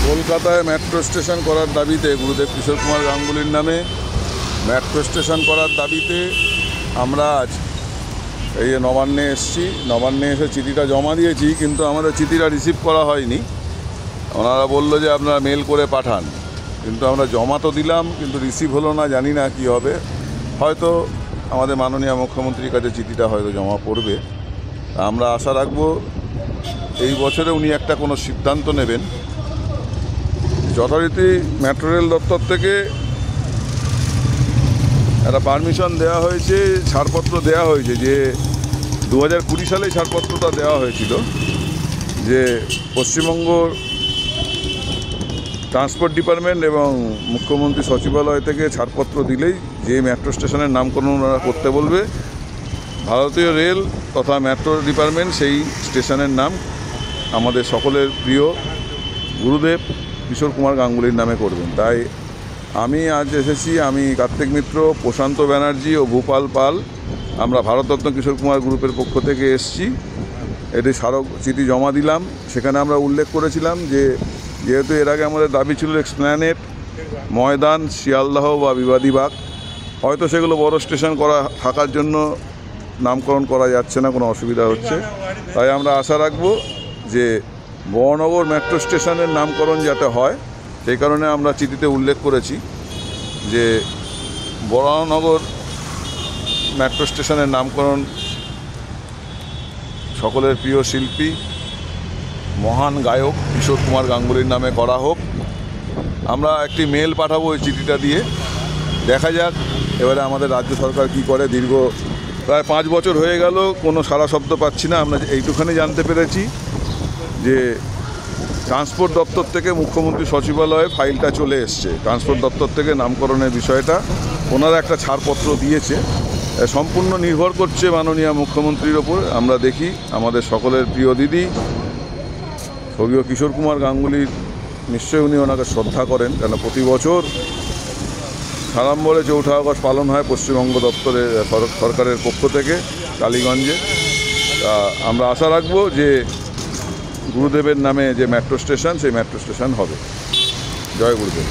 কলকাতায় metro station করার দাবিতে গুরুদেব কিশোর কুমার গাঙ্গুলির নামে মেট্রো স্টেশন করার দাবিতে আমরা আজ এই নবান্নে এসেছি। নবান্নে এসে চিঠিটা জমা দিয়েছি, কিন্তু আমাদের চিঠিটা রিসিভ করা হয়নি। ওনারা বললো যে আপনারা মেল করে পাঠান, কিন্তু আমরা জমা তো দিলাম, কিন্তু রিসিভ হলো না। জানি না কি হবে, হয়তো আমাদের মাননীয় মুখ্যমন্ত্রীর কাছে চিঠিটা হয়তো জমা পড়বে। আমরা আশা রাখবো এই বছরে উনি একটা কোনো সিদ্ধান্ত নেবেন। যথারীতি মেট্রো রেল দপ্তর থেকে একটা পারমিশন দেওয়া হয়েছে, ছাড়পত্র দেওয়া হয়েছে, যে 2020 সালে ছাড়পত্রটা দেওয়া হয়েছিল যে পশ্চিমবঙ্গ ট্রান্সপোর্ট ডিপার্টমেন্ট এবং মুখ্যমন্ত্রী সচিবালয় থেকে ছাড়পত্র দিলেই যে মেট্রো স্টেশনের নামকরণ ওনারা করতে বলবে, ভারতীয় রেল তথা মেট্রো ডিপার্টমেন্ট সেই স্টেশনের নাম আমাদের সকলের প্রিয় গুরুদেব কিশোর কুমার গাঙ্গুলির নামে করবেন। তাই আমি আজ এসেছি, আমি কার্তিক মিত্র, প্রশান্ত ব্যানার্জি ও ভূপাল পাল, আমরা ভারতরত্ন কিশোর কুমার গ্রুপের পক্ষ থেকে এসেছি। এটি স্মারক চিঠি জমা দিলাম। সেখানে আমরা উল্লেখ করেছিলাম যে যেহেতু এর আগে আমাদের দাবি ছিল এক্সপ্ল্যানেড, ময়দান, শিয়ালদাহ বা বিবাদীবাগ, হয়তো সেগুলো বড় স্টেশন করা থাকার জন্য নামকরণ করা যাচ্ছে না, কোনো অসুবিধা হচ্ছে। তাই আমরা আশা রাখব যে বড়নগর মেট্রো স্টেশনের নামকরণ যাতে হয়, সেই কারণে আমরা চিঠিতে উল্লেখ করেছি যে বড়নগর মেট্রো স্টেশনের নামকরণ সকলের প্রিয় শিল্পী মহান গায়ক কিশোর কুমার গাঙ্গুলির নামে করা হোক। আমরা একটি মেল পাঠাবো ওই চিঠিটা দিয়ে, দেখা যাক এবারে আমাদের রাজ্য সরকার কি করে। দীর্ঘ প্রায় 5 বছর হয়ে গেল, কোনো সারা শব্দ পাচ্ছি না। আমরা এইটুখানি জানতে পেরেছি যে ট্রান্সপোর্ট দপ্তর থেকে মুখ্যমন্ত্রী সচিবালয়ে ফাইলটা চলে এসছে, ট্রান্সপোর্ট দপ্তর থেকে নামকরণের বিষয়টা ওনারা একটা ছাড়পত্র দিয়েছে। সম্পূর্ণ নির্ভর করছে মাননীয় মুখ্যমন্ত্রীর ওপর। আমরা দেখি আমাদের সকলের প্রিয় দিদি স্বর্গীয় কিশোর কুমার গাঙ্গুলির, নিশ্চয়ই উনি ওনাকে শ্রদ্ধা করেন, কেন প্রতি বছর সাড়ম্বরে 4 আগস্ট পালন হয় পশ্চিমবঙ্গ দপ্তরের সরকারের পক্ষ থেকে কালীগঞ্জে। তা আমরা আশা রাখবো যে গুরুদেবের নামে যে মেট্রো স্টেশন, সেই মেট্রো স্টেশন হবে। জয় গুরুদেব।